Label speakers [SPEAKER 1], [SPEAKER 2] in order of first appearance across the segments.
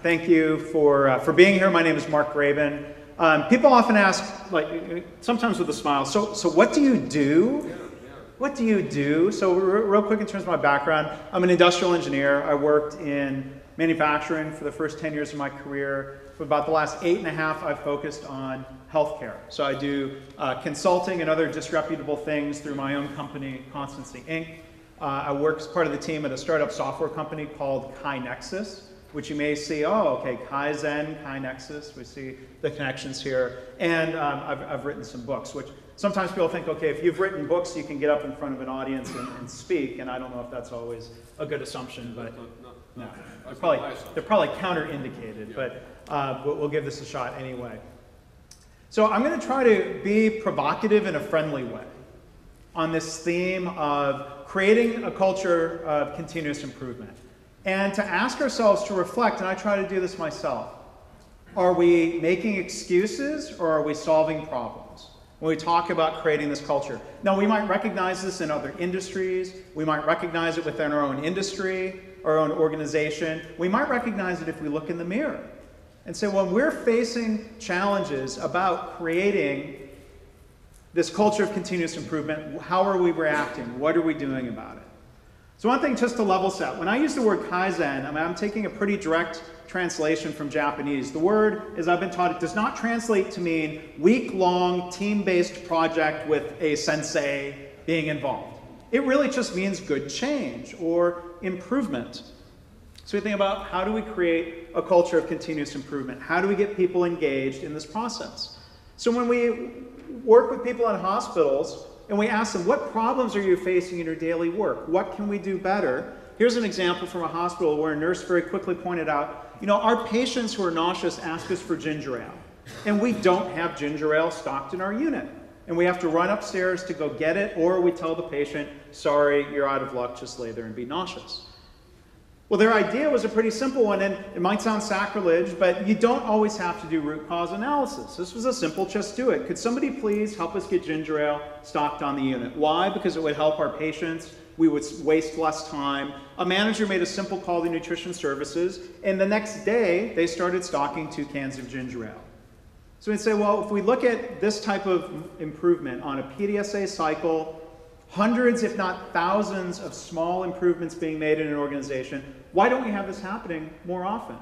[SPEAKER 1] Thank you for being here. My name is Mark Graban. People often ask, like, sometimes with a smile, so what do you do? What do you do? So real quick in terms of my background, I'm an industrial engineer. I worked in manufacturing for the first 10 years of my career. For about the last 8.5, I've focused on healthcare. So I do consulting and other disreputable things through my own company, Constancy Inc. I work as part of the team at a startup software company called KaiNexus, which you may see, oh, okay, Kaizen, KaiNexus, we see the connections here. And I've written some books, which sometimes people think, okay, if you've written books, you can get up in front of an audience and speak, and I don't know if that's always a good assumption, but no. They're probably counter-indicated, but we'll give this a shot anyway. So I'm going to try to be provocative in a friendly way on this theme of creating a culture of continuous improvement. And to ask ourselves to reflect, and I try to do this myself, are we making excuses or are we solving problems when we talk about creating this culture? Now, we might recognize this in other industries. We might recognize it within our own industry, our own organization. We might recognize it if we look in the mirror and say, when we're facing challenges about creating this culture of continuous improvement, how are we reacting? What are we doing about it? So one thing just to level set, when I use the word Kaizen, I'm taking a pretty direct translation from Japanese. The word, as I've been taught, it does not translate to mean week-long, team-based project with a sensei being involved. It really just means good change or improvement. So we think about how do we create a culture of continuous improvement? How do we get people engaged in this process? So when we work with people in hospitals, and we ask them, what problems are you facing in your daily work? What can we do better? Here's an example from a hospital where a nurse very quickly pointed out, you know, our patients who are nauseous ask us for ginger ale, and we don't have ginger ale stocked in our unit. And we have to run upstairs to go get it, or we tell the patient, sorry, you're out of luck, just lay there and be nauseous. Well, their idea was a pretty simple one, and it might sound sacrilege, but you don't always have to do root cause analysis. This was a simple just do it. Could somebody please help us get ginger ale stocked on the unit? Why? Because it would help our patients. We would waste less time. A manager made a simple call to nutrition services, and the next day, they started stocking 2 cans of ginger ale. So we'd say, well, if we look at this type of improvement on a PDSA cycle, hundreds, if not thousands, of small improvements being made in an organization, why don't we have this happening more often?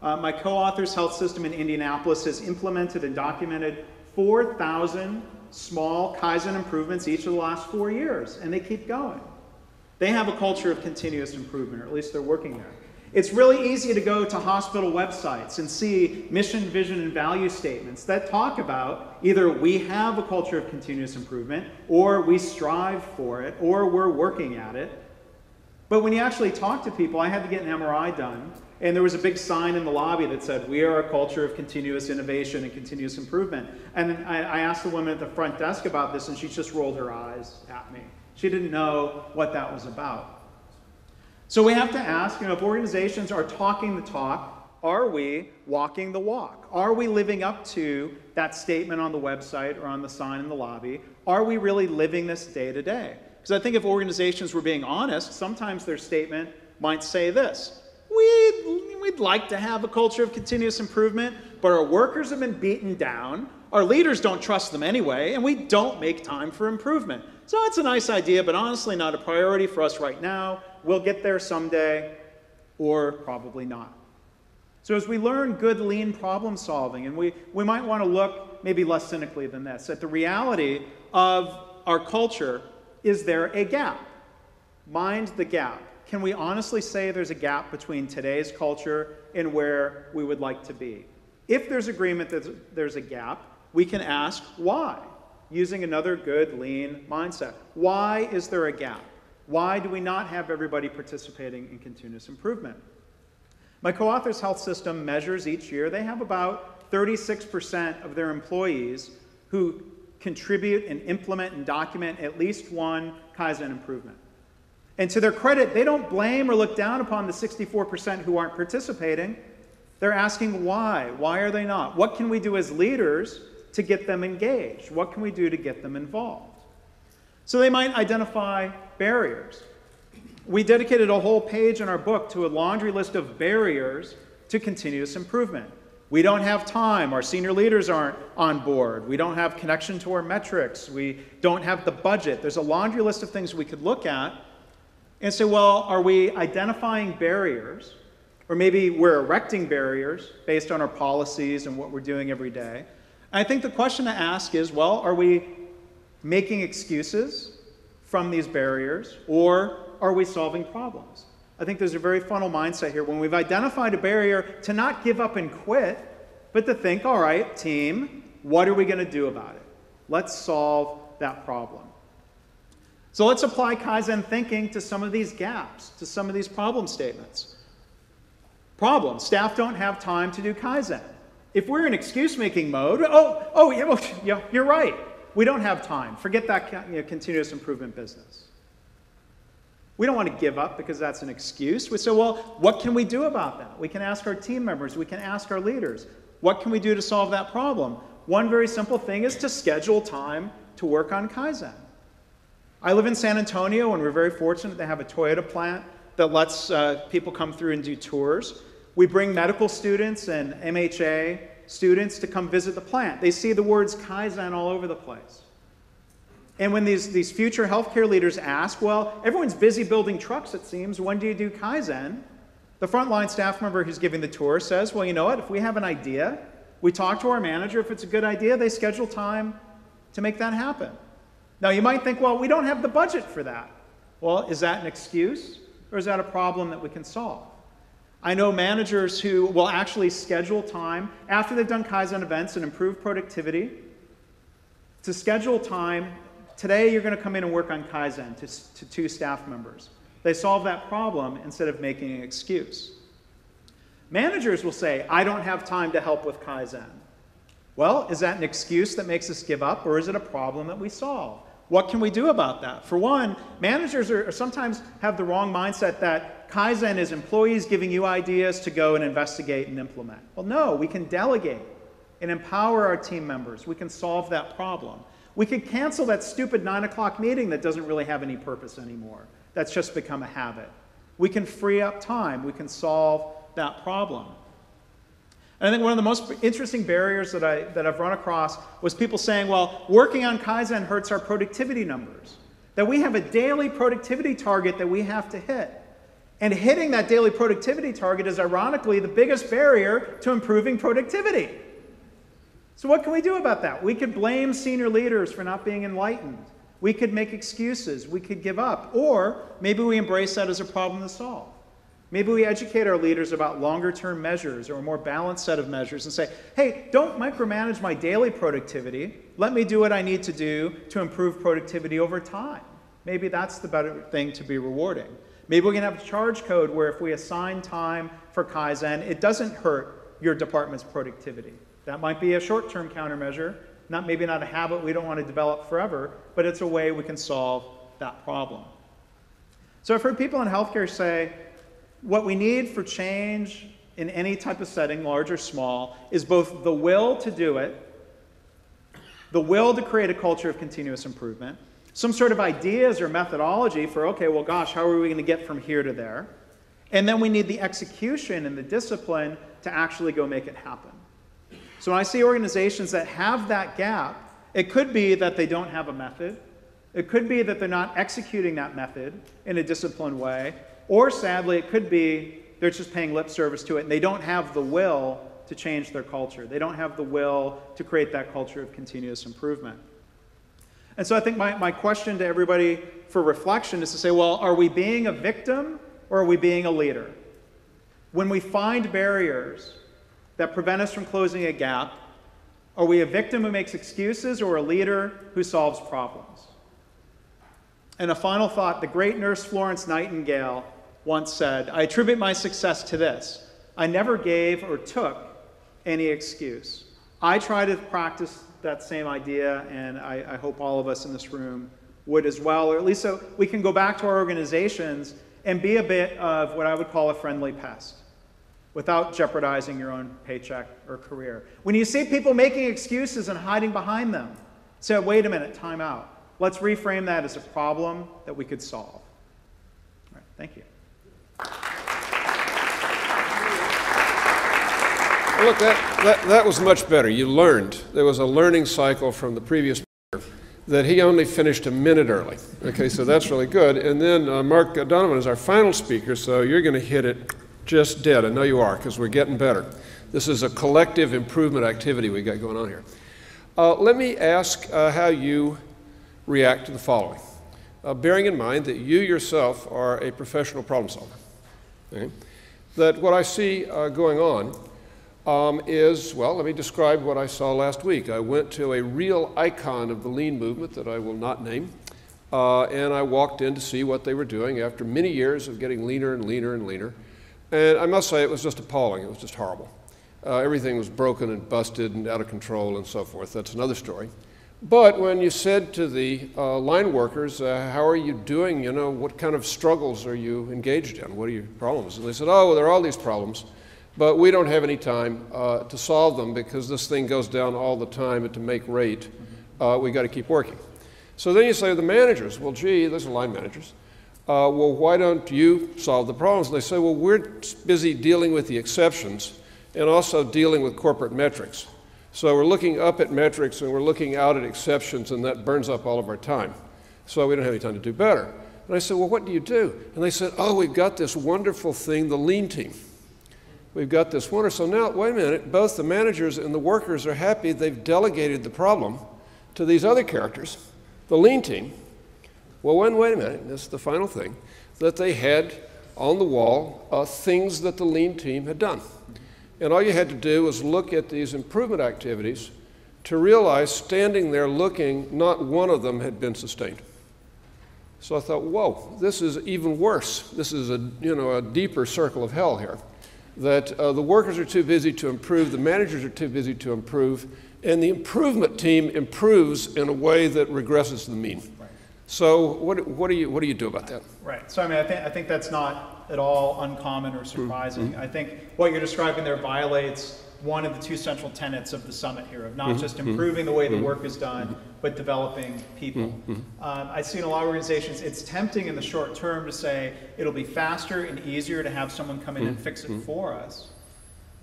[SPEAKER 1] My co-author's health system in Indianapolis has implemented and documented 4,000 small Kaizen improvements each of the last 4 years, and they keep going. They have a culture of continuous improvement, or at least they're working there. It's really easy to go to hospital websites and see mission, vision, and value statements that talk about either we have a culture of continuous improvement, or we strive for it, or we're working at it. But when you actually talk to people, I had to get an MRI done, and there was a big sign in the lobby that said, we are a culture of continuous innovation and continuous improvement. And I asked the woman at the front desk about this, and she just rolled her eyes at me. She didn't know what that was about. So we have to ask, if organizations are talking the talk, are we walking the walk? Are we living up to that statement on the website or on the sign in the lobby? Are we really living this day to day? Because I think if organizations were being honest, sometimes their statement might say this: we'd like to have a culture of continuous improvement, but our workers have been beaten down, our leaders don't trust them anyway, and we don't make time for improvement. So it's a nice idea, but honestly not a priority for us right now. We'll get there someday, or probably not. So as we learn good lean problem solving, and we might want to look maybe less cynically than this, at the reality of our culture, is there a gap? Mind the gap. Can we honestly say there's a gap between today's culture and where we would like to be? If there's agreement that there's a gap, we can ask why, using another good lean mindset. Why is there a gap? Why do we not have everybody participating in continuous improvement? My co-author's health system measures each year, they have about 36% of their employees who contribute and implement and document at least one Kaizen improvement. And to their credit, they don't blame or look down upon the 64% who aren't participating. They're asking why. Why are they not? What can we do as leaders to get them engaged? What can we do to get them involved? So they might identify barriers. We dedicated a whole page in our book to a laundry list of barriers to continuous improvement. We don't have time. Our senior leaders aren't on board. We don't have connection to our metrics. We don't have the budget. There's a laundry list of things we could look at and say, well, are we identifying barriers? Or maybe we're erecting barriers based on our policies and what we're doing every day. And I think the question to ask is, well, are we making excuses from these barriers, or are we solving problems? I think there's a very funnel mindset here when we've identified a barrier to not give up and quit, but to think, all right, team, what are we going to do about it? Let's solve that problem. So let's apply Kaizen thinking to some of these gaps, to some of these problem statements. Problem, staff don't have time to do Kaizen. If we're in excuse-making mode, yeah, you're right. We don't have time. Forget that continuous improvement business. We don't want to give up because that's an excuse. We say, well, what can we do about that? We can ask our team members. We can ask our leaders. What can we do to solve that problem? One very simple thing is to schedule time to work on Kaizen. I live in San Antonio, and we're very fortunate to have a Toyota plant that lets people come through and do tours. We bring medical students and MHA students to come visit the plant. They see the words Kaizen all over the place. And when these future healthcare leaders ask, well, everyone's busy building trucks, it seems. When do you do Kaizen? The frontline staff member who's giving the tour says, well, you know what? If we have an idea, we talk to our manager. If it's a good idea, they schedule time to make that happen. Now, you might think, well, we don't have the budget for that. Well, is that an excuse, or is that a problem that we can solve? I know managers who will actually schedule time after they've done Kaizen events and improved productivity to schedule time. Today, you're going to come in and work on Kaizen to 2 staff members. They solve that problem instead of making an excuse. Managers will say, I don't have time to help with Kaizen. Well, is that an excuse that makes us give up, or is it a problem that we solve? What can we do about that? For one, managers are sometimes have the wrong mindset that Kaizen is employees giving you ideas to go and investigate and implement. Well, no, we can delegate and empower our team members. We can solve that problem. We can cancel that stupid 9 o'clock meeting that doesn't really have any purpose anymore. That's just become a habit. We can free up time. We can solve that problem. And I think one of the most interesting barriers that I've run across was people saying, well, working on Kaizen hurts our productivity numbers. That we have a daily productivity target that we have to hit. And hitting that daily productivity target is ironically the biggest barrier to improving productivity. So what can we do about that? We could blame senior leaders for not being enlightened. We could make excuses. We could give up. Or maybe we embrace that as a problem to solve. Maybe we educate our leaders about longer-term measures or a more balanced set of measures and say, hey, don't micromanage my daily productivity. Let me do what I need to do to improve productivity over time. Maybe that's the better thing to be rewarding. Maybe we can have a charge code where if we assign time for Kaizen, it doesn't hurt your department's productivity. That might be a short-term countermeasure, maybe not a habit we don't want to develop forever, but it's a way we can solve that problem. So I've heard people in healthcare say, what we need for change in any type of setting, large or small, is both the will to do it, the will to create a culture of continuous improvement, some sort of ideas or methodology for, okay, well, gosh, how are we going to get from here to there? And then we need the execution and the discipline to actually go make it happen. So when I see organizations that have that gap, it could be that they don't have a method. It could be that they're not executing that method in a disciplined way. Or sadly, it could be they're just paying lip service to it and they don't have the will to change their culture. They don't have the will to create that culture of continuous improvement. And so I think my question to everybody for reflection is to say, well, are we being a victim or are we being a leader? When we find barriers that prevent us from closing a gap, are we a victim who makes excuses or a leader who solves problems? And a final thought, the great nurse Florence Nightingale once said, I attribute my success to this. I never gave or took any excuse. I try to practice that same idea, and I hope all of us in this room would as well, or at least so we can go back to our organizations and be a bit of what I would call a friendly pest without jeopardizing your own paycheck or career. When you see people making excuses and hiding behind them, say, wait a minute, time out. Let's reframe that as a problem that we could solve. All right, thank you.
[SPEAKER 2] Look, that was much better. You learned. There was a learning cycle from the previous speaker that he only finished a minute early. Okay, so that's really good. And then Mark Donovan is our final speaker, so you're going to hit it just dead. I know you are, because we're getting better. This is a collective improvement activity we got going on here. Let me ask how you react to the following. Bearing in mind that you yourself are a professional problem solver. Okay? That what I see going on is, well, let me describe what I saw last week. I went to a real icon of the lean movement that I will not name, and I walked in to see what they were doing after many years of getting leaner and leaner and leaner. And I must say it was just appalling. It was just horrible. Everything was broken and busted and out of control and so forth. That's another story. But when you said to the line workers, how are you doing? You know, what kind of struggles are you engaged in? What are your problems? And they said, oh, well, there are all these problems, but we don't have any time to solve them because this thing goes down all the time, and to make rate, we got to keep working. So then you say to the managers, well, gee, those are line managers. Well, why don't you solve the problems? And they say, well, we're busy dealing with the exceptions and also dealing with corporate metrics. So we're looking up at metrics and we're looking out at exceptions, and that burns up all of our time. So we don't have any time to do better. And I said, well, what do you do? And they said, oh, we've got this wonderful thing, the lean team. We've got this wonder. So now, wait a minute, both the managers and the workers are happy they've delegated the problem to these other characters, the lean team. Well, wait a minute, this is the final thing, that they had on the wall things that the lean team had done. And all you had to do was look at these improvement activities to realize, standing there looking, not one of them had been sustained. So I thought, whoa, this is even worse. This is a deeper circle of hell here. That the workers are too busy to improve, the managers are too busy to improve, and the improvement team improves in a way that regresses to the mean. Right. So what do you do about that?
[SPEAKER 1] Right. So I mean, I think that's not at all uncommon or surprising. I think what you're describing there violates one of the two central tenets of the summit here, of not just improving the way the work is done, but developing people. I see in a lot of organizations, it's tempting in the short term to say it'll be faster and easier to have someone come in and fix it for us.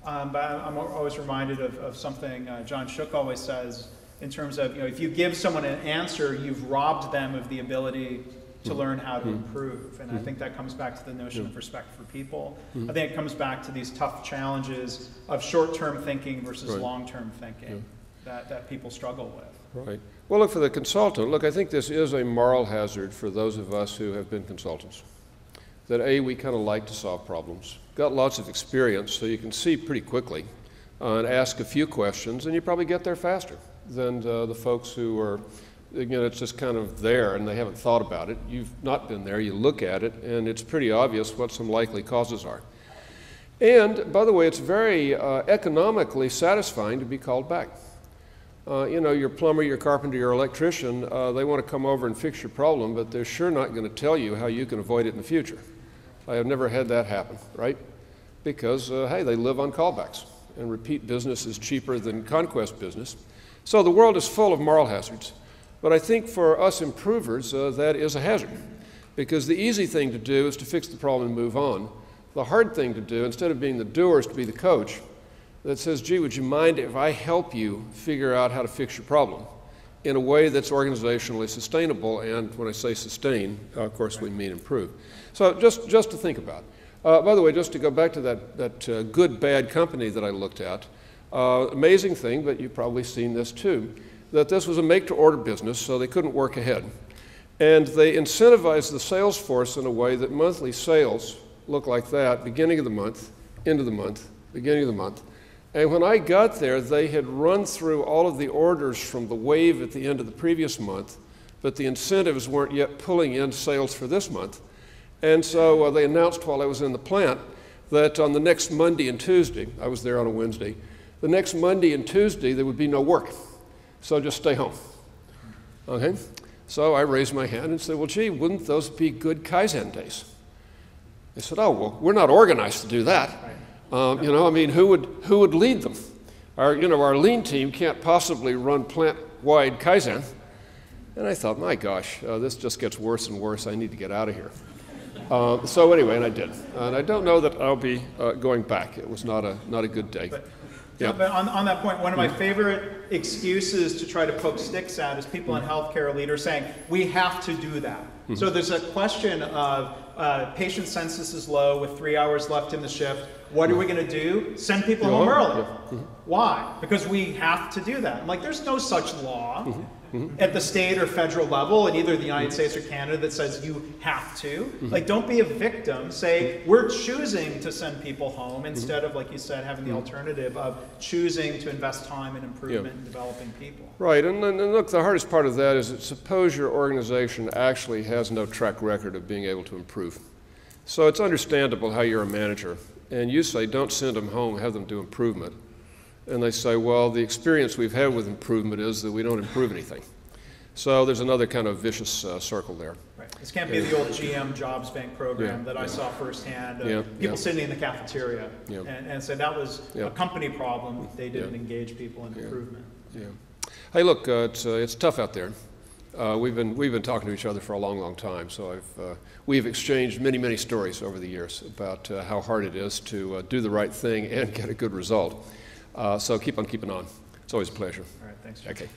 [SPEAKER 1] But I'm always reminded of something John Shook always says in terms of, if you give someone an answer, you've robbed them of the ability to learn how to improve. And I think that comes back to the notion of respect for people. I think it comes back to these tough challenges of short-term thinking versus long-term thinking that people struggle with.
[SPEAKER 2] Right. Well, look, for the consultant, look, I think this is a moral hazard for those of us who have been consultants. That A, we kind of like to solve problems. Got lots of experience, so you can see pretty quickly and ask a few questions, and you probably get there faster than the folks who are, it's just kind of there and they haven't thought about it. You've not been there, you look at it, and it's pretty obvious what some likely causes are. And, by the way, it's very economically satisfying to be called back. Your plumber, your carpenter, your electrician, they want to come over and fix your problem, but they're sure not going to tell you how you can avoid it in the future. I have never had that happen, right? Because, hey, they live on callbacks, and repeat business is cheaper than conquest business. So the world is full of moral hazards. But I think for us improvers, that is a hazard. Because the easy thing to do is to fix the problem and move on. The hard thing to do, instead of being the doer, is to be the coach that says, gee, would you mind if I help you figure out how to fix your problem in a way that's organizationally sustainable? And when I say sustain, of course, we mean improve. So just to think about. By the way, just to go back to that good, bad company that I looked at, amazing thing, but you've probably seen this too, that this was a make-to-order business, so they couldn't work ahead. And they incentivized the sales force in a way that monthly sales look like that, beginning of the month, end of the month, beginning of the month. And when I got there, they had run through all of the orders from the wave at the end of the previous month, but the incentives weren't yet pulling in sales for this month. And so they announced while I was in the plant that on the next Monday and Tuesday, I was there on a Wednesday, the next Monday and Tuesday there would be no work. So just stay home. Okay? So I raised my hand and said, well, gee, wouldn't those be good Kaizen days? They said, oh, well, we're not organized to do that. Who would lead them? Our lean team can't possibly run plant-wide Kaizen. And I thought, my gosh, this just gets worse and worse. I need to get out of here. So anyway, and I did. And I don't know that I'll be going back. It was not a good day. Yeah.
[SPEAKER 1] But on that point, one of my favorite excuses to try to poke sticks at is people in healthcare leaders saying, we have to do that. So there's a question of patient census is low with 3 hours left in the shift. What are we going to do? Send people home early. Why? Because we have to do that. I'm like, there's no such law at the state or federal level in either the United States or Canada that says you have to. Like, don't be a victim. Say, we're choosing to send people home instead of, like you said, having the alternative of choosing to invest time in improvement and developing people.
[SPEAKER 2] Right, and look, the hardest part of that is that suppose your organization actually has no track record of being able to improve. So it's understandable how you're a manager, and you say, don't send them home, have them do improvement. And they say, well, the experience we've had with improvement is that we don't improve anything. So there's another kind of vicious circle there.
[SPEAKER 1] Right. This can't be the old GM Jobs Bank program that I saw firsthand. People sitting in the cafeteria and said that was a company problem. They didn't engage people in improvement.
[SPEAKER 2] Hey, look, it's tough out there. We've been talking to each other for a long, long time. So we've exchanged many, many stories over the years about how hard it is to do the right thing and get a good result. So keep on keeping on. It's always a pleasure.
[SPEAKER 1] All right, thanks, Jim.
[SPEAKER 2] Okay.